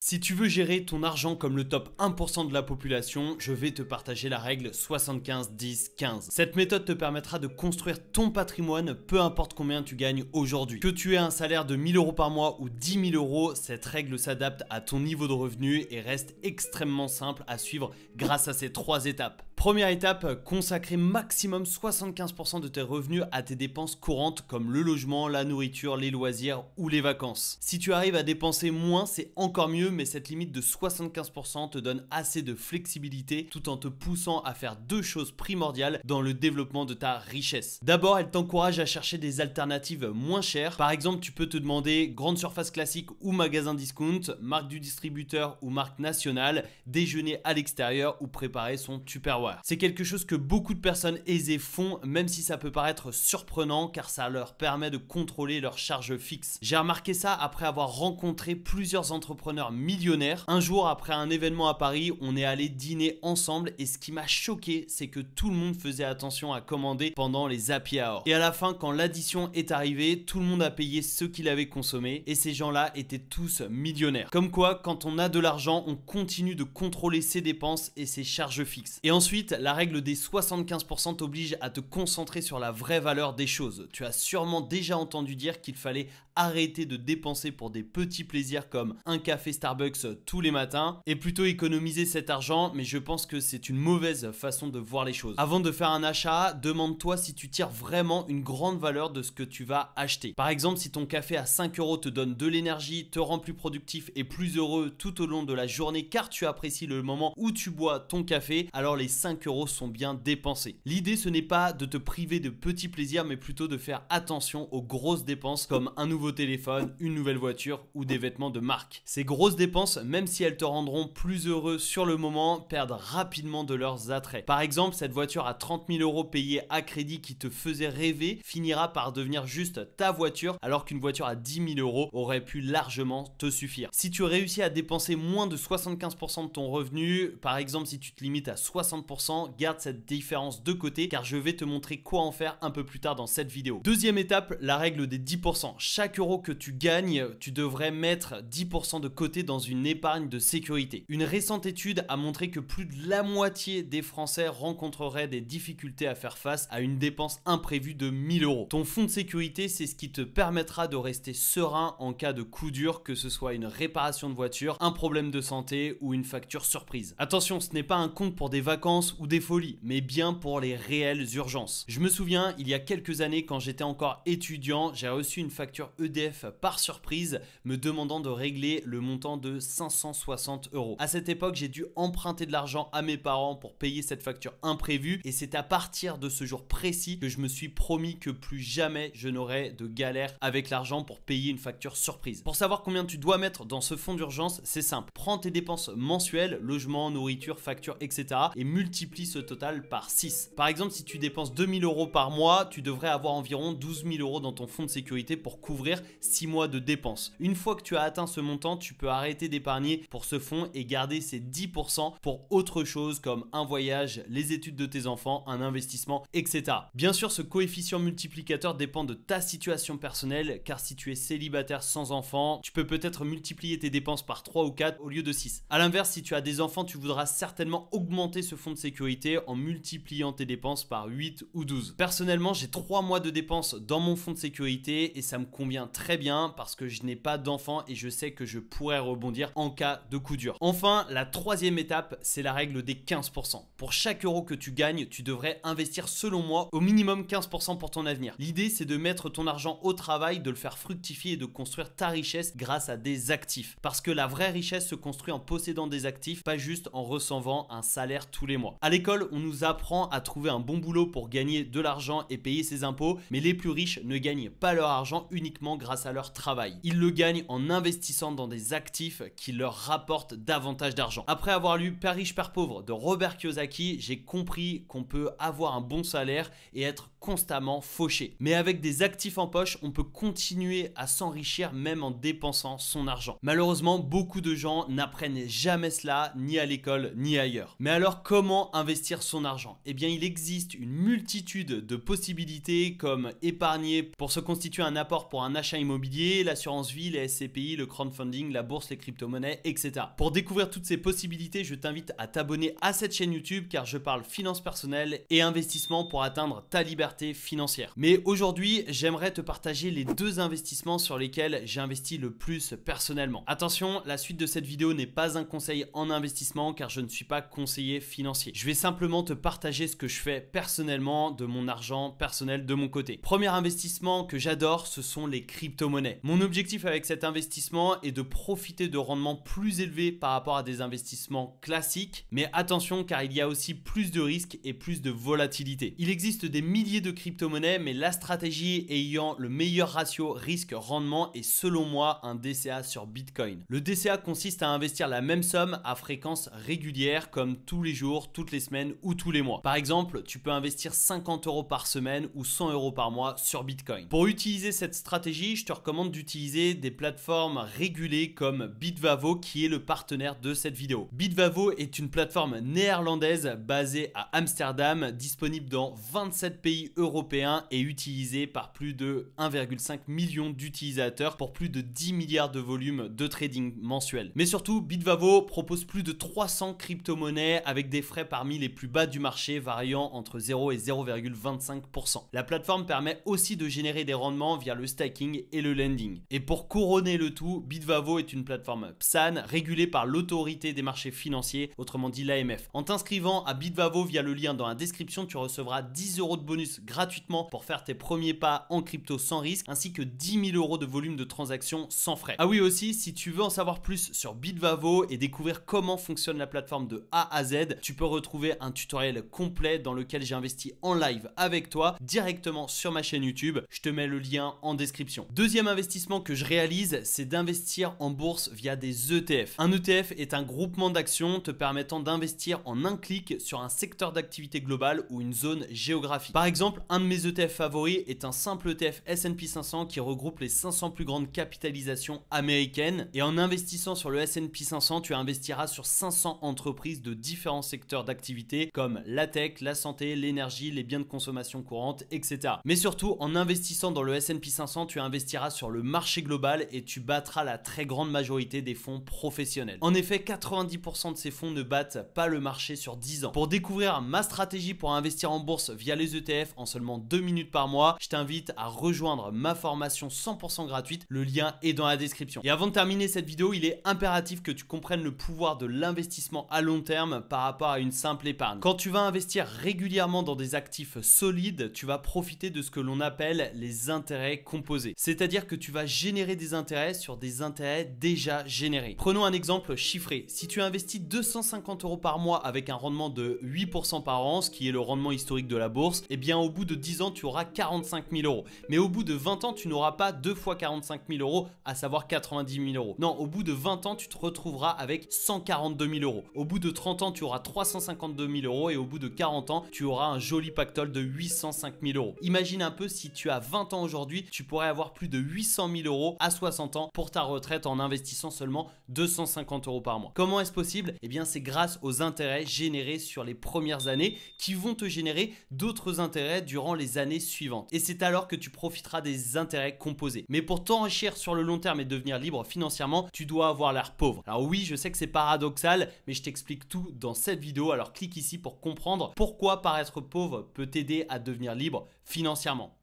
Si tu veux gérer ton argent comme le top 1% de la population, je vais te partager la règle 75-10-15. Cette méthode te permettra de construire ton patrimoine peu importe combien tu gagnes aujourd'hui. Que tu aies un salaire de 1000 € par mois ou 10 000 €, cette règle s'adapte à ton niveau de revenu et reste extrêmement simple à suivre grâce à ces 3 étapes. Première étape, consacrer maximum 75% de tes revenus à tes dépenses courantes comme le logement, la nourriture, les loisirs ou les vacances. Si tu arrives à dépenser moins, c'est encore mieux, mais cette limite de 75% te donne assez de flexibilité tout en te poussant à faire 2 choses primordiales dans le développement de ta richesse. D'abord, elle t'encourage à chercher des alternatives moins chères. Par exemple, tu peux te demander grande surface classique ou magasin discount, marque du distributeur ou marque nationale, déjeuner à l'extérieur ou préparer son Tupperware. C'est quelque chose que beaucoup de personnes aisées font, même si ça peut paraître surprenant car ça leur permet de contrôler leurs charges fixes. J'ai remarqué ça après avoir rencontré plusieurs entrepreneurs millionnaires. Un jour, après un événement à Paris, on est allé dîner ensemble et ce qui m'a choqué, c'est que tout le monde faisait attention à commander pendant les happy hours. Et à la fin, quand l'addition est arrivée, tout le monde a payé ce qu'il avait consommé et ces gens-là étaient tous millionnaires. Comme quoi, quand on a de l'argent, on continue de contrôler ses dépenses et ses charges fixes. Et ensuite, la règle des 75% t'oblige à te concentrer sur la vraie valeur des choses. Tu as sûrement déjà entendu dire qu'il fallait arrêter de dépenser pour des petits plaisirs comme un café Starbucks tous les matins et plutôt économiser cet argent, mais je pense que c'est une mauvaise façon de voir les choses. Avant de faire un achat, demande-toi si tu tires vraiment une grande valeur de ce que tu vas acheter. Par exemple, si ton café à 5 € te donne de l'énergie, te rend plus productif et plus heureux tout au long de la journée car tu apprécies le moment où tu bois ton café, alors les 5 € sont bien dépensés. L'idée, ce n'est pas de te priver de petits plaisirs, mais plutôt de faire attention aux grosses dépenses comme un nouveau téléphone, une nouvelle voiture ou des vêtements de marque. Ces grosses dépenses, même si elles te rendront plus heureux sur le moment, perdent rapidement de leurs attraits. Par exemple, cette voiture à 30 000 € payée à crédit qui te faisait rêver finira par devenir juste ta voiture, alors qu'une voiture à 10 000 € aurait pu largement te suffire. Si tu réussis à dépenser moins de 75% de ton revenu, par exemple si tu te limites à 60%, garde cette différence de côté car je vais te montrer quoi en faire un peu plus tard dans cette vidéo. Deuxième étape, la règle des 10%. Chaque euro que tu gagnes, tu devrais mettre 10% de côté dans une épargne de sécurité. Une récente étude a montré que plus de la moitié des Français rencontreraient des difficultés à faire face à une dépense imprévue de 1000 €. Ton fonds de sécurité, c'est ce qui te permettra de rester serein en cas de coup dur, que ce soit une réparation de voiture, un problème de santé ou une facture surprise. Attention, ce n'est pas un compte pour des vacances ou des folies, mais bien pour les réelles urgences. Je me souviens, il y a quelques années, quand j'étais encore étudiant, j'ai reçu une facture EDF par surprise me demandant de régler le montant de 560 €. À cette époque, j'ai dû emprunter de l'argent à mes parents pour payer cette facture imprévue et c'est à partir de ce jour précis que je me suis promis que plus jamais je n'aurais de galère avec l'argent pour payer une facture surprise. Pour savoir combien tu dois mettre dans ce fonds d'urgence, c'est simple. Prends tes dépenses mensuelles, logement, nourriture, facture, etc. et multiplie ce total par 6. Par exemple, si tu dépenses 2000 € par mois, tu devrais avoir environ 12 000 € dans ton fonds de sécurité pour couvrir 6 mois de dépenses. Une fois que tu as atteint ce montant, tu peux arrêter d'épargner pour ce fonds et garder ces 10% pour autre chose comme un voyage, les études de tes enfants, un investissement, etc. Bien sûr, ce coefficient multiplicateur dépend de ta situation personnelle car si tu es célibataire sans enfant, tu peux peut-être multiplier tes dépenses par 3 ou 4 au lieu de 6. A l'inverse, si tu as des enfants, tu voudras certainement augmenter ce fonds de sécurité en multipliant tes dépenses par 8 ou 12. Personnellement, j'ai 3 mois de dépenses dans mon fonds de sécurité et ça me convient très bien parce que je n'ai pas d'enfants et je sais que je pourrais rebondir en cas de coup dur. Enfin, la troisième étape, c'est la règle des 15%. Pour chaque euro que tu gagnes, tu devrais investir selon moi au minimum 15% pour ton avenir. L'idée, c'est de mettre ton argent au travail, de le faire fructifier et de construire ta richesse grâce à des actifs. Parce que la vraie richesse se construit en possédant des actifs, pas juste en recevant un salaire tous les mois. À l'école, on nous apprend à trouver un bon boulot pour gagner de l'argent et payer ses impôts, mais les plus riches ne gagnent pas leur argent uniquement grâce à leur travail. Ils le gagnent en investissant dans des actifs qui leur rapportent davantage d'argent. Après avoir lu Père riche, Père pauvre de Robert Kiyosaki, j'ai compris qu'on peut avoir un bon salaire et être constamment fauché. Mais avec des actifs en poche, on peut continuer à s'enrichir même en dépensant son argent. Malheureusement, beaucoup de gens n'apprennent jamais cela, ni à l'école, ni ailleurs. Mais alors, comment investir son argent? Eh bien, il existe une multitude de possibilités comme épargner pour se constituer un apport pour un achat immobilier, l'assurance vie, les SCPI, le crowdfunding, la bourse, les crypto-monnaies, etc. Pour découvrir toutes ces possibilités, je t'invite à t'abonner à cette chaîne YouTube car je parle finance personnelle et investissement pour atteindre ta liberté financière. Mais aujourd'hui, j'aimerais te partager les deux investissements sur lesquels j'ai investi le plus personnellement. Attention, la suite de cette vidéo n'est pas un conseil en investissement car je ne suis pas conseiller financier. Je vais simplement te partager ce que je fais personnellement de mon argent personnel de mon côté. Premier investissement que j'adore, ce sont les crypto-monnaies. Mon objectif avec cet investissement est de profiter de rendements plus élevés par rapport à des investissements classiques. Mais attention car il y a aussi plus de risques et plus de volatilité. Il existe des milliers de crypto-monnaies mais la stratégie ayant le meilleur ratio risque-rendement est selon moi un DCA sur Bitcoin. Le DCA consiste à investir la même somme à fréquence régulière comme tous les jours, toutes les semaines ou tous les mois. Par exemple, tu peux investir 50 € par semaine ou 100 € par mois sur Bitcoin. Pour utiliser cette stratégie, je te recommande d'utiliser des plateformes régulées comme Bitvavo qui est le partenaire de cette vidéo. Bitvavo est une plateforme néerlandaise basée à Amsterdam, disponible dans 27 pays européens et utilisée par plus de 1,5 million d'utilisateurs pour plus de 10 milliards de volume de trading mensuel. Mais surtout, Bitvavo propose plus de 300 crypto-monnaies avec des frais parmi les plus bas du marché variant entre 0 et 0,25%. La plateforme permet aussi de générer des rendements via le staking et le lending. Et pour couronner le tout, Bitvavo est une plateforme PSAN régulée par l'autorité des marchés financiers, autrement dit l'AMF. En t'inscrivant à Bitvavo via le lien dans la description, tu recevras 10 € de bonus gratuitement pour faire tes premiers pas en crypto sans risque, ainsi que 10 000 € de volume de transactions sans frais. Ah oui aussi, si tu veux en savoir plus sur Bitvavo et découvrir comment fonctionne la plateforme de A à Z, tu peux retrouver un tutoriel complet dans lequel j'ai investi en live avec toi directement sur ma chaîne YouTube. Je te mets le lien en description. Deuxième investissement que je réalise, c'est d'investir en bourse via des ETF. Un ETF est un groupement d'actions te permettant d'investir en un clic sur un secteur d'activité globale ou une zone géographique. Par exemple, un de mes ETF favoris est un simple ETF S&P 500 qui regroupe les 500 plus grandes capitalisations américaines. Et en investissant sur le S&P 500, tu investiras sur 500 entreprises de différents secteurs d'activité comme la tech, la santé, l'énergie, les biens de consommation courante, etc. Mais surtout, en investissant dans le S&P 500, tu investiras sur le marché global et tu battras la très grande majorité des fonds professionnels. En effet, 90% de ces fonds ne battent pas le marché sur 10 ans. Pour découvrir ma stratégie pour investir en bourse via les ETF en seulement 2 minutes par mois, je t'invite à rejoindre ma formation 100% gratuite. Le lien est dans la description. Et avant de terminer cette vidéo, il est impératif que tu comprennes le pouvoir de l'investissement à long terme par rapport à une simple épargne. Quand tu vas investir régulièrement dans des actifs solides, tu vas profiter de ce que l'on appelle les intérêts composés. C'est-à-dire que tu vas générer des intérêts sur des intérêts déjà générés. Prenons un exemple chiffré. Si tu investis 250 € par mois avec un rendement de 8% par an, ce qui est le rendement historique de la bourse, eh bien au bout de 10 ans, tu auras 45 000 €. Mais au bout de 20 ans, tu n'auras pas 2 fois 45 000 €, à savoir 90 000 €. Non, au bout de 20 ans, tu te retrouveras avec 142 000 €. Au bout de 30 ans, tu auras 352 000 € et au bout de 40 ans, tu auras un joli pactole de 805 000 €. Imagine un peu si tu as 20 ans aujourd'hui, tu pourrais avoir plus de 800 000 € à 60 ans pour ta retraite en investissant seulement 250 € par mois. Comment est-ce possible? Eh bien, c'est grâce aux intérêts générés sur les premières années qui vont te générer d'autres intérêts durant les années suivantes. Et c'est alors que tu profiteras des intérêts composés. Mais pour t'enrichir sur le long terme et devenir libre financièrement, tu dois avoir l'air pauvre. Alors oui, je sais que c'est paradoxal, mais je t'explique tout dans cette vidéo. Alors clique ici pour comprendre pourquoi paraître pauvre peut t'aider à devenir libre financièrement.